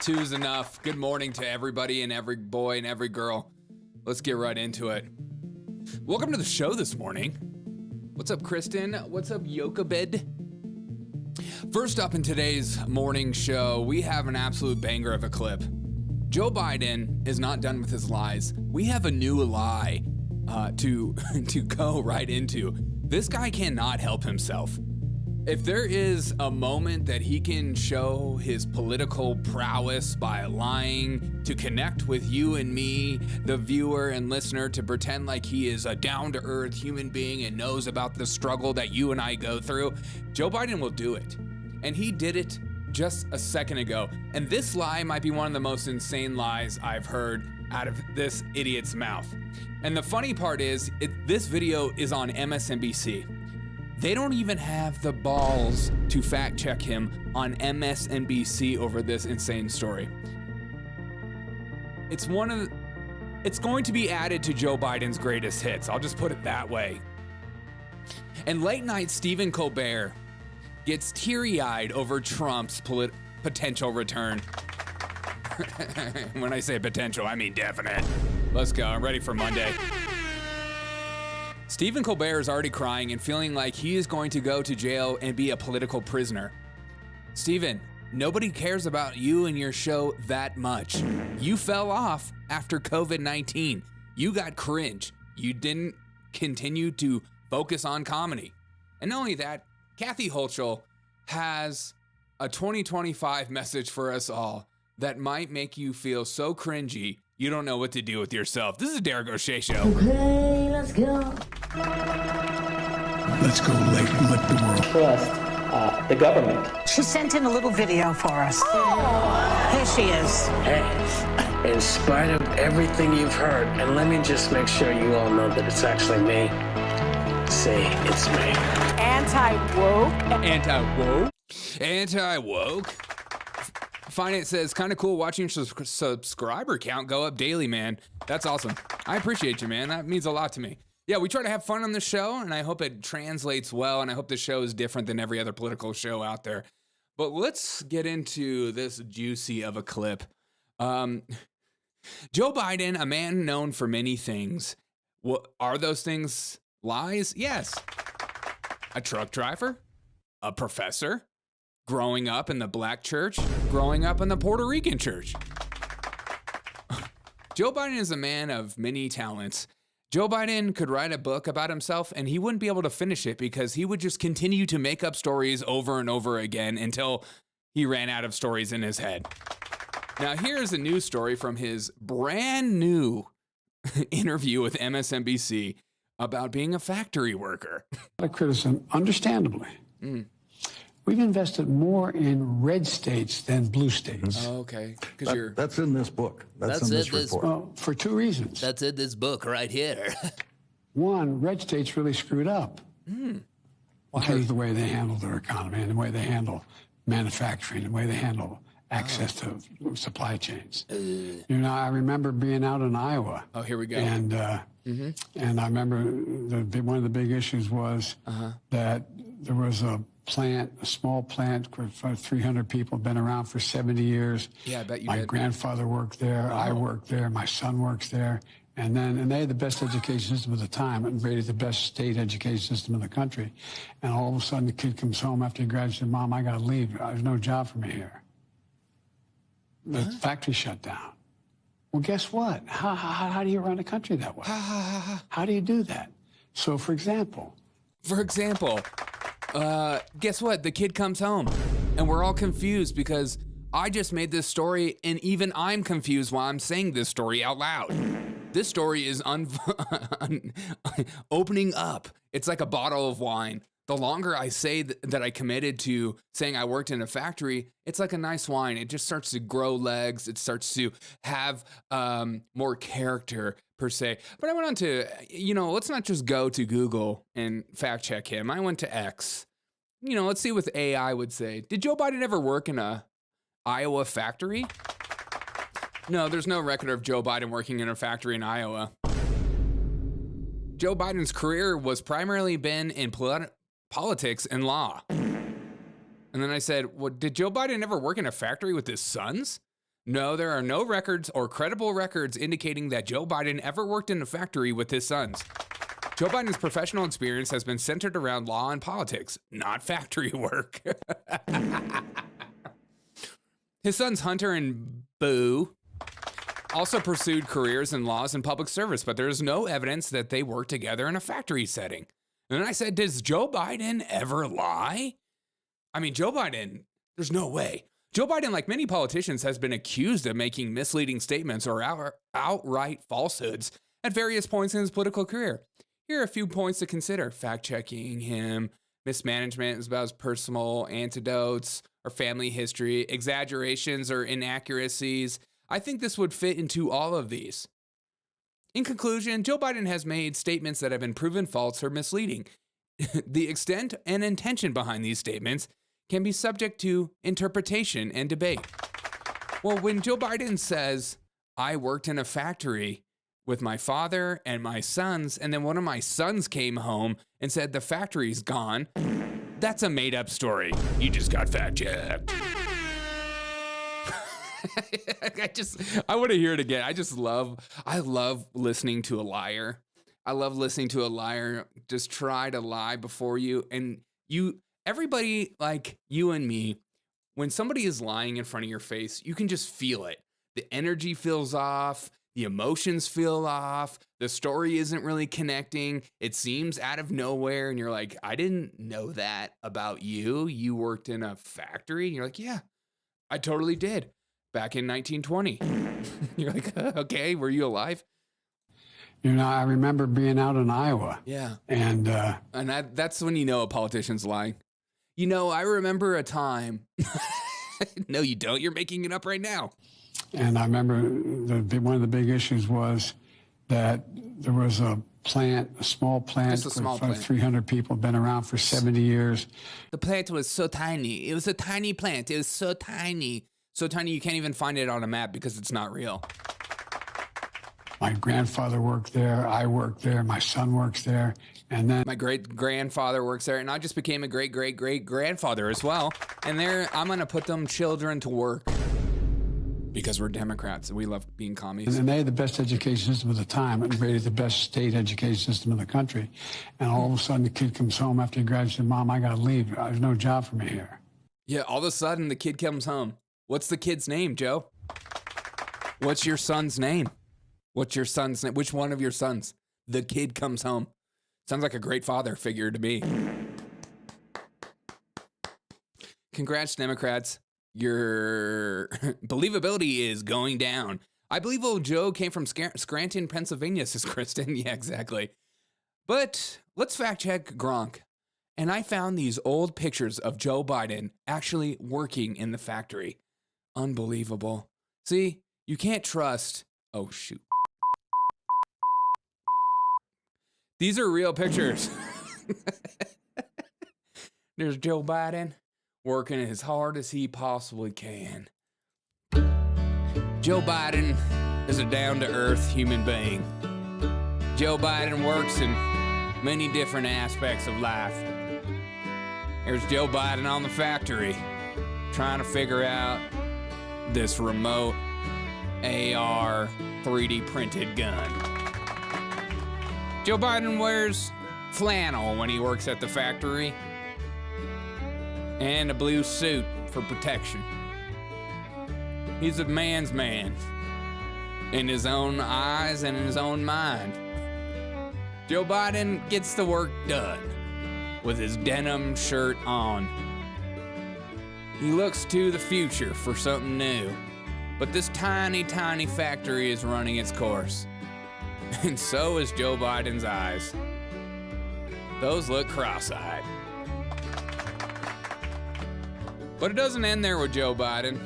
Two's enough. Good morning to everybody and every boy and every girl. Let's get right into it. Welcome to the show this morning. What's up, Kristen? What's up, Yokabed? First up in today's morning show, we have an absolute banger of a clip. Joe Biden is not done with his lies. We have a new lie to go right into. This guy cannot help himself. If there is a moment that he can show his political prowess by lying to connect with you and me, the viewer and listener, to pretend like he is a down-to-earth human being and knows about the struggle that you and I go through, Joe Biden will do it. And he did it just a second ago. And this lie might be one of the most insane lies I've heard out of this idiot's mouth. And the funny part is, this video is on MSNBC. They don't even have the balls to fact check him on MSNBC over this insane story. It's going to be added to Joe Biden's greatest hits. I'll just put it that way. And late night Stephen Colbert gets teary-eyed over Trump's potential return. When I say potential, I mean definite. Let's go. I'm ready for Monday. Stephen Colbert is already crying and feeling like he is going to go to jail and be a political prisoner. Stephen, nobody cares about you and your show that much. You fell off after COVID-19. You got cringe. You didn't continue to focus on comedy. And not only that, Kathy Hochul has a 2025 message for us all that might make you feel so cringy you don't know what to do with yourself. This is Derek O'Shea Show. Okay, let's go. Let's go lick the world. Trust the government. She sent in a little video for us. Oh. Here she is. Hey, in spite of everything you've heard, and let me just make sure you all know that it's actually me. Say it's me. Anti-woke. Anti-woke? Anti-woke? Finance says, kind of cool watching your subscriber count go up daily, man. That's awesome. I appreciate you, man. That means a lot to me. Yeah, we try to have fun on this show, and I hope it translates well, and I hope the show is different than every other political show out there. But let's get into this juicy of a clip. Joe Biden, a man known for many things. What are those things? Lies? Yes. A truck driver? A professor? Growing up in the black church, growing up in the Puerto Rican church. Joe Biden is a man of many talents. Joe Biden could write a book about himself and he wouldn't be able to finish it because he would just continue to make up stories over and over again until he ran out of stories in his head. Now here's a news story from his brand new interview with MSNBC about being a factory worker. A lot of criticism, understandably. We've invested more in red states than blue states. Oh, okay. That's in this book. That's in this report. Well, for two reasons. That's in this book right here. One, red states really screwed up because of the way they handle their economy and the way they handle manufacturing, the way they handle access to supply chains. You know, I remember being out in Iowa. Oh, here we go. And and I remember one of the big issues was that there was a small plant with 300 people, been around for 70 years. Yeah, I bet you My did. grandfather worked there. I worked there. My son works there. And they had the best education system at the time and rated the best state education system in the country. And all of a sudden, the kid comes home after he graduates and, Mom, I got to leave. There's no job for me here. The factory shut down. Well, guess what? How do you run a country that way? How do you do that? So, for example, guess what? The kid comes home and we're all confused because I just made this story and even I'm confused while I'm saying this story out loud. This story is opening up. It's like a bottle of wine. The longer I say that I committed to saying I worked in a factory, it's like a nice wine. It just starts to grow legs. It starts to have more character per se. But I went on to, let's not just go to Google and fact check him. I went to X. Let's see what AI would say. Did Joe Biden ever work in a Iowa factory? No, there's no record of Joe Biden working in a factory in Iowa. Joe Biden's career was primarily been in politics and law. And then I said, well, did Joe Biden ever work in a factory with his sons? No, there are no records or credible records indicating that Joe Biden ever worked in a factory with his sons. Joe Biden's professional experience has been centered around law and politics, not factory work. His sons Hunter and Boo also pursued careers in laws and public service, but there's no evidence that they worked together in a factory setting. And then I said, does Joe Biden ever lie? I mean, Joe Biden, there's no way. Joe Biden, like many politicians, has been accused of making misleading statements or outright falsehoods at various points in his political career. Here are a few points to consider. Fact-checking him, mismanagement is about his personal anecdotes or family history, exaggerations or inaccuracies. I think this would fit into all of these. In conclusion, Joe Biden has made statements that have been proven false or misleading. The extent and intention behind these statements can be subject to interpretation and debate. Well, when Joe Biden says, I worked in a factory with my father and my sons, and then one of my sons came home and said the factory's gone, that's a made-up story. You just got fact-checked. I want to hear it again. I love listening to a liar. I love listening to a liar just try to lie before you. And everybody like you and me, when somebody is lying in front of your face, you can just feel it. The energy feels off. The emotions feel off. The story isn't really connecting. It seems out of nowhere. And you're like, I didn't know that about you. You worked in a factory. And you're like, yeah, I totally did. Back in 1920. You're like, okay, were you alive? You know, I remember being out in Iowa. Yeah. And that's when you know a politician's lying. You know, I remember a time. No, you don't. You're making it up right now. And I remember one of the big issues was that there was a small plant Just a small plant. 300 people, been around for 70 years. The plant was so tiny. It was a tiny plant. It was so tiny. So tiny you can't even find it on a map because it's not real. My grandfather worked there. I worked there. My son works there. And then my great-grandfather works there. And I just became a great-great-great-grandfather as well. And I'm going to put them children to work. Because we're Democrats and we love being commies. And they had the best education system at the time and rated the best state education system in the country. And all of a sudden the kid comes home after he graduates, Mom, I got to leave. There's no job for me here. Yeah, all of a sudden the kid comes home. What's the kid's name, Joe? What's your son's name? What's your son's name? Which one of your sons? The kid comes home. Sounds like a great father figure to me. Congrats, Democrats. Your believability is going down. I believe old Joe came from Scranton, Pennsylvania, says Kristen. Yeah, exactly. But let's fact check Gronk. And I found these old pictures of Joe Biden actually working in the factory. Unbelievable. See, you can't trust. Oh, shoot. These are real pictures. There's Joe Biden working as hard as he possibly can. Joe Biden is a down-to-earth human being. Joe Biden works in many different aspects of life. There's Joe Biden on the factory trying to figure out this remote AR 3D printed gun. Joe Biden wears flannel when he works at the factory and a blue suit for protection. He's a man's man in his own eyes and in his own mind. Joe Biden gets the work done with his denim shirt on. He looks to the future for something new, but this tiny, tiny factory is running its course. And so is Joe Biden's eyes. Those look cross-eyed. But it doesn't end there with Joe Biden.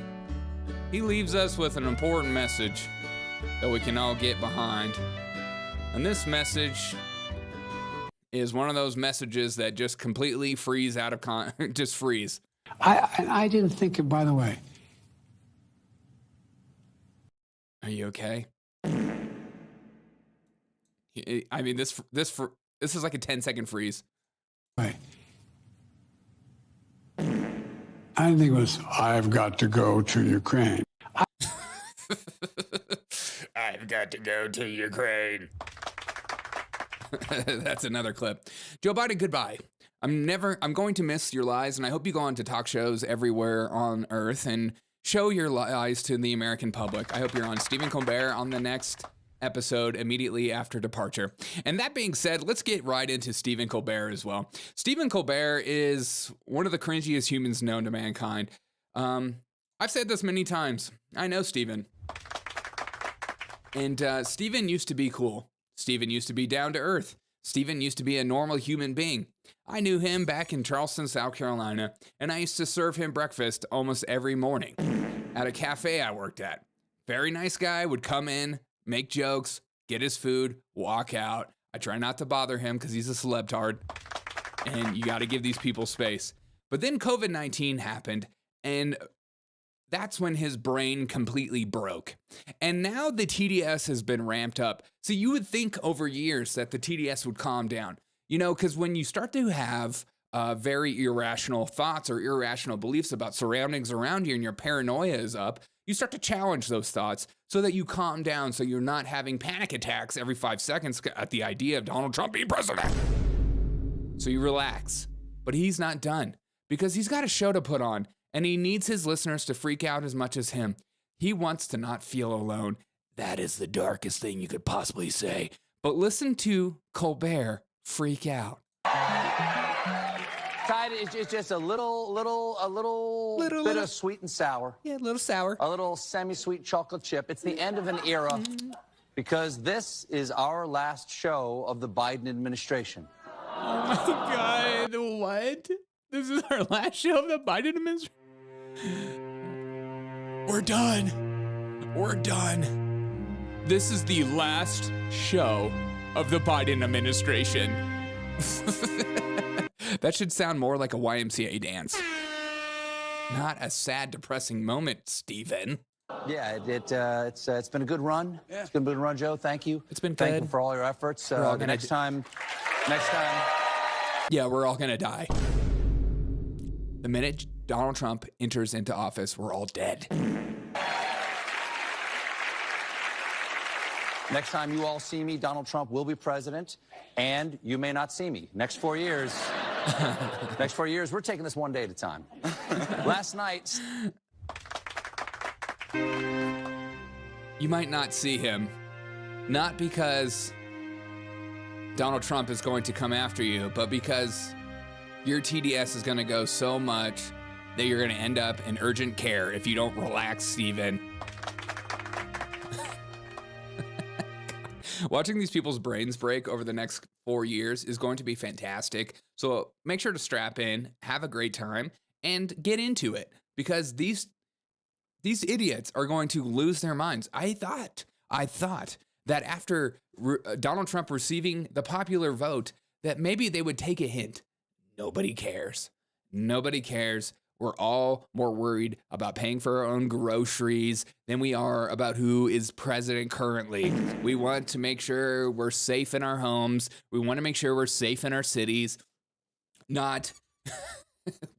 He leaves us with an important message that we can all get behind. And this message is one of those messages that just completely freeze out of just freeze. I didn't think it, by the way. Are you okay? I mean, this is like a 10-second freeze. Right. I didn't think it was, I've got to go to Ukraine. I've got to go to Ukraine. That's another clip. Joe Biden, goodbye. I'm going to miss your lies, and I hope you go on to talk shows everywhere on earth and show your lies to the American public. I hope you're on Stephen Colbert on the next episode immediately after departure. And that being said, let's get right into Stephen Colbert as well. Stephen Colbert is one of the cringiest humans known to mankind. I've said this many times. I know Stephen. And Stephen used to be cool. Stephen used to be down to earth. Stephen used to be a normal human being. I knew him back in Charleston, South Carolina, and I used to serve him breakfast almost every morning at a cafe I worked at. Very nice guy, would come in, make jokes, get his food, walk out. I try not to bother him because he's a celebtard, and you got to give these people space. But then COVID-19 happened, and that's when his brain completely broke. And now the TDS has been ramped up. So you would think over years that the TDS would calm down. You know, because when you start to have very irrational thoughts or irrational beliefs about surroundings around you and your paranoia is up, you start to challenge those thoughts so that you calm down, so you're not having panic attacks every 5 seconds at the idea of Donald Trump being president. So you relax. But he's not done because he's got a show to put on. And he needs his listeners to freak out as much as him. He wants to not feel alone. That is the darkest thing you could possibly say. But listen to Colbert freak out. Tide is just a little bit of sweet and sour. Yeah, a little sour. A little semi-sweet chocolate chip. It's the end of an era because this is our last show of the Biden administration. Oh my God, what? This is our last show of the Biden administration? We're done. We're done. This is the last show of the Biden administration. That should sound more like a YMCA dance. Not a sad, depressing moment, Stephen. Yeah, it's been a good run. Yeah. It's been a good run, Joe. Thank you. It's been Thank good. you for all your efforts. Next time. Yeah, we're all gonna die. The minute Donald Trump enters into office, we're all dead. Next time you all see me, Donald Trump will be president, and you may not see me. Next 4 years, we're taking this one day at a time. Last night, you might not see him, not because Donald Trump is going to come after you, but because your TDS is going to go so much that you're going to end up in urgent care if you don't relax, Stephen. Watching these people's brains break over the next 4 years is going to be fantastic. So make sure to strap in, have a great time, and get into it because these idiots are going to lose their minds. I thought that after Donald Trump receiving the popular vote, that maybe they would take a hint. Nobody cares. Nobody cares. We're all more worried about paying for our own groceries than we are about who is president currently. We want to make sure we're safe in our homes. We want to make sure we're safe in our cities. Not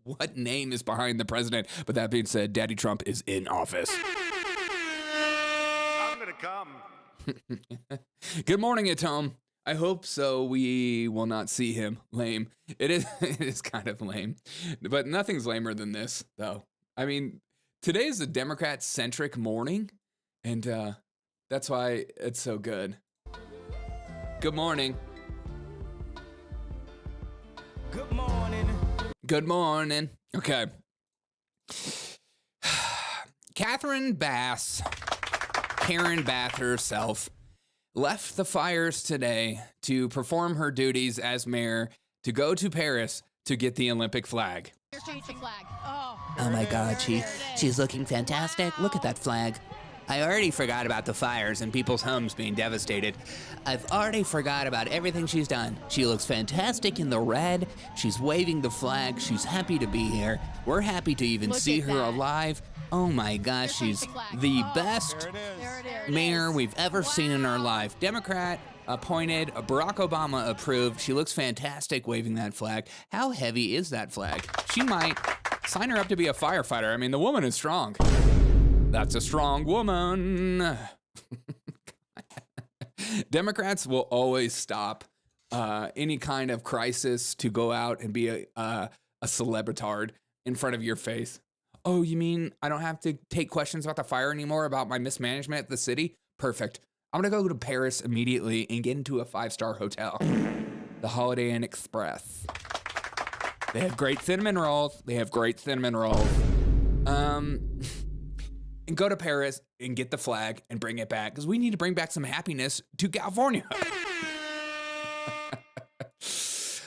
what name is behind the president. But that being said, Daddy Trump is in office. I'm gonna come. Good morning, at home. I hope so. We will not see him. Lame. It is kind of lame, but nothing's lamer than this, though. I mean, today is a Democrat-centric morning, and that's why it's so good. Good morning. Good morning. Good morning. Okay. Karen Bass herself, left the fires today to perform her duties as mayor to go to Paris to get the Olympic flag. Oh my God, she's looking fantastic. Look at that flag. I already forgot about the fires and people's homes being devastated. I've already forgot about everything she's done. She looks fantastic in the red. She's waving the flag. She's happy to be here. We're happy to even see her alive. Oh my gosh, she's the best mayor we've ever seen in our life. Democrat appointed, Barack Obama approved. She looks fantastic waving that flag. How heavy is that flag? She might sign her up to be a firefighter. I mean, the woman is strong. That's a strong woman. Democrats will always stop any kind of crisis to go out and be a celebritard in front of your face. Oh, you mean I don't have to take questions about the fire anymore, about my mismanagement at the city? Perfect. I'm going to go to Paris immediately and get into a 5-star hotel. The Holiday Inn Express. They have great cinnamon rolls. And go to Paris and get the flag and bring it back, because we need to bring back some happiness to California.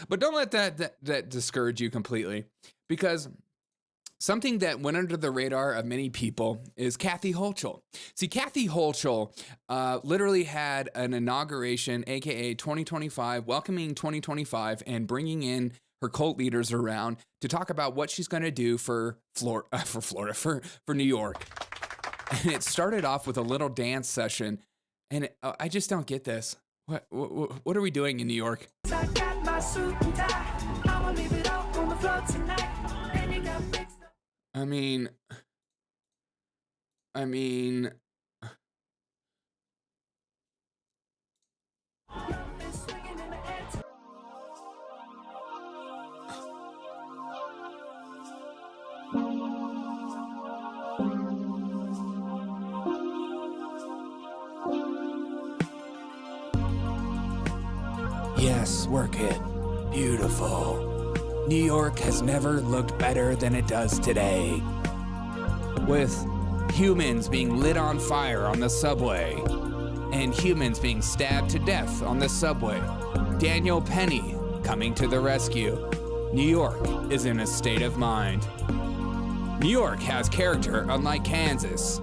But don't let that discourage you completely, because something that went under the radar of many people is Kathy Hochul. See, Kathy Hochul literally had an inauguration, aka 2025, welcoming 2025 and bringing in her cult leaders around to talk about what she's going to do for New York. And it started off with a little dance session, and I just don't get this. What are we doing in New York? I mean, yes, work it. Beautiful. New York has never looked better than it does today. With humans being lit on fire on the subway and humans being stabbed to death on the subway. Daniel Penny coming to the rescue. New York is in a state of mind. New York has character unlike Kansas.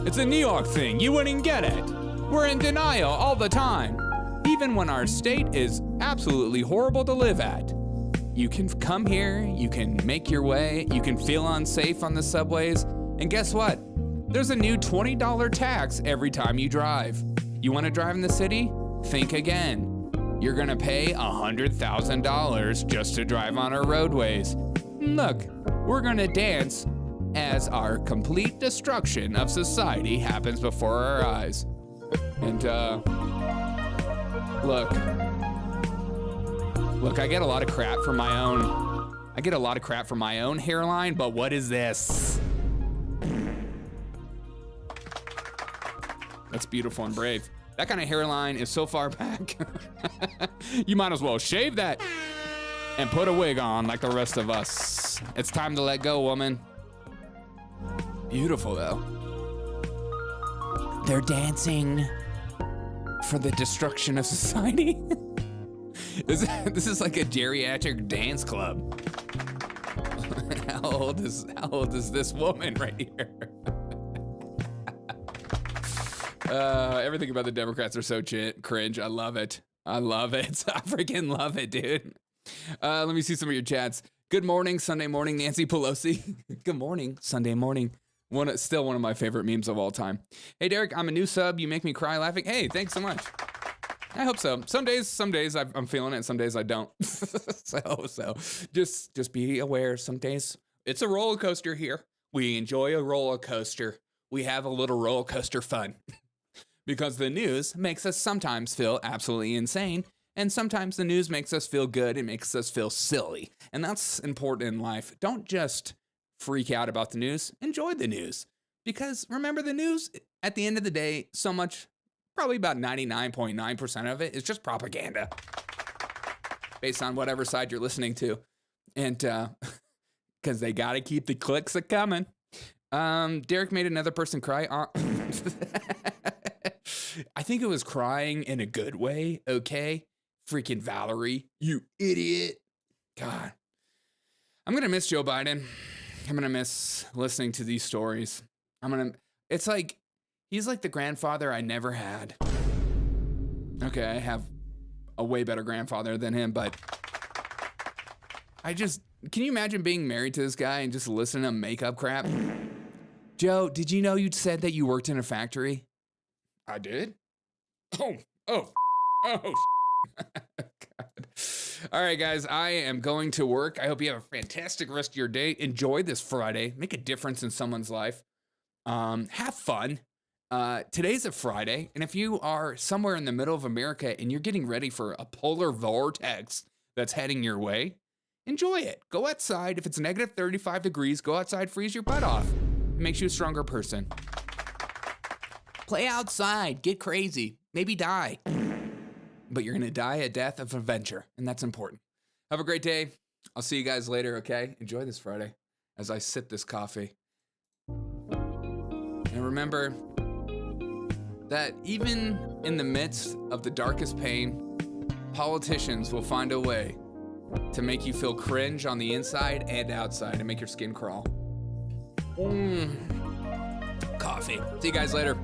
It's a New York thing, you wouldn't get it. We're in denial all the time, even when our state is absolutely horrible to live at. You can come here, you can make your way, you can feel unsafe on the subways, and guess what? There's a new $20 tax every time you drive. You want to drive in the city? Think again. You're gonna pay $100,000 just to drive on our roadways. Look, we're gonna dance as our complete destruction of society happens before our eyes. And look, I get a lot of crap for my own hairline, but what is this? That's beautiful and brave. That kind of hairline is so far back. You might as well shave that and put a wig on like the rest of us. It's time to let go, woman. Beautiful, though. They're dancing for the destruction of society. This is like a geriatric dance club. How old is this woman right here? Everything about the Democrats are so cringe. I love it. I freaking love it, dude. Let me see some of your chats. Good morning, Sunday morning, Nancy Pelosi. Good morning, Sunday morning. Still one of my favorite memes of all time. Hey, Derek, I'm a new sub. You make me cry laughing. Hey, thanks so much. I hope so. Some days I'm feeling it. Some days I don't. So just be aware. Some days it's a roller coaster here. We enjoy a roller coaster. We have a little roller coaster fun because the news makes us sometimes feel absolutely insane. And sometimes the news makes us feel good. It makes us feel silly. And that's important in life. Don't just freak out about the news. Enjoy the news. Because remember, the news, at the end of the day, so much, probably about 99.9% of it is just propaganda based on whatever side you're listening to. And because they got to keep the clicks a-coming. Derek made another person cry. I think it was crying in a good way, okay? Freaking Valerie, you idiot. God. I'm going to miss Joe Biden. I'm going to miss listening to these stories. It's like, he's like the grandfather I never had. Okay, I have a way better grandfather than him, but can you imagine being married to this guy and just listening to make-up crap? Joe, did you know you said that you worked in a factory? I did? Oh. God. All right, guys, I am going to work. I hope you have a fantastic rest of your day. Enjoy this Friday. Make a difference in someone's life. Have fun. Today's a Friday, and if you are somewhere in the middle of America and you're getting ready for a polar vortex that's heading your way, enjoy it. Go outside. If it's negative 35 degrees, go outside, freeze your butt off. It makes you a stronger person. Play outside, get crazy, maybe die. But you're gonna die a death of adventure, and that's important. Have a great day. I'll see you guys later, okay? Enjoy this Friday as I sip this coffee. And remember that even in the midst of the darkest pain, politicians will find a way to make you feel cringe on the inside and outside and make your skin crawl. Coffee. See you guys later.